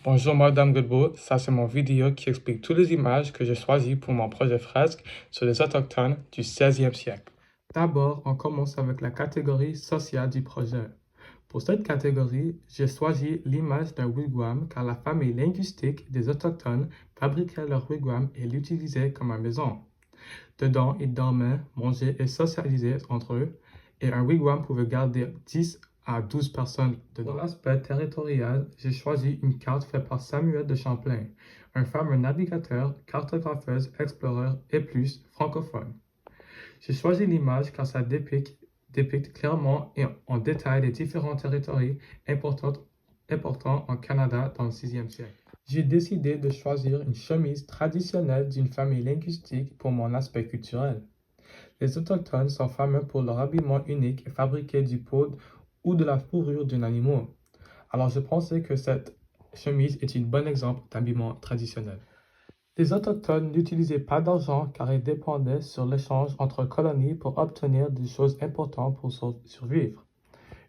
Bonjour Madame Godbout, ça c'est mon vidéo qui explique toutes les images que j'ai choisies pour mon projet fresque sur les autochtones du 16e siècle. D'abord, on commence avec la catégorie sociale du projet. Pour cette catégorie, j'ai choisi l'image d'un wigwam car la famille linguistique des autochtones fabriquait leur wigwam et l'utilisait comme une maison. Dedans, ils dormaient, mangeaient et socialisaient entre eux, et un wigwam pouvait garder 10 à 12 personnes dedans. Pour l'aspect territorial, j'ai choisi une carte faite par Samuel de Champlain, un fameux navigateur, cartographeur, explorateur et plus francophone. J'ai choisi l'image car ça dépicte clairement et en détail les différents territoires importants en Canada dans le 6e siècle. J'ai décidé de choisir une chemise traditionnelle d'une famille linguistique pour mon aspect culturel. Les Autochtones sont fameux pour leur habillement unique et fabriqué du peau ou de la fourrure d'un animal. Alors je pensais que cette chemise est un bon exemple d'habillement traditionnel. Les Autochtones n'utilisaient pas d'argent car ils dépendaient sur l'échange entre colonies pour obtenir des choses importantes pour survivre.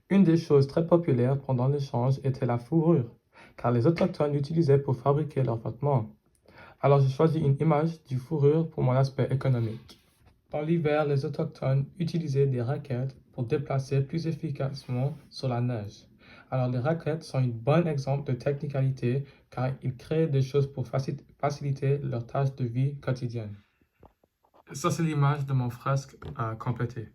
Une des choses très populaires pendant l'échange était la fourrure, car les Autochtones l'utilisaient pour fabriquer leurs vêtements. Alors j'ai choisi une image du fourrure pour mon aspect économique. Dans l'hiver, les Autochtones utilisaient des raquettes pour déplacer plus efficacement sur la neige. Alors les raquettes sont un bon exemple de technicalité car ils créent des choses pour faciliter leurs tâches de vie quotidienne. Ça c'est l'image de mon fresque complété.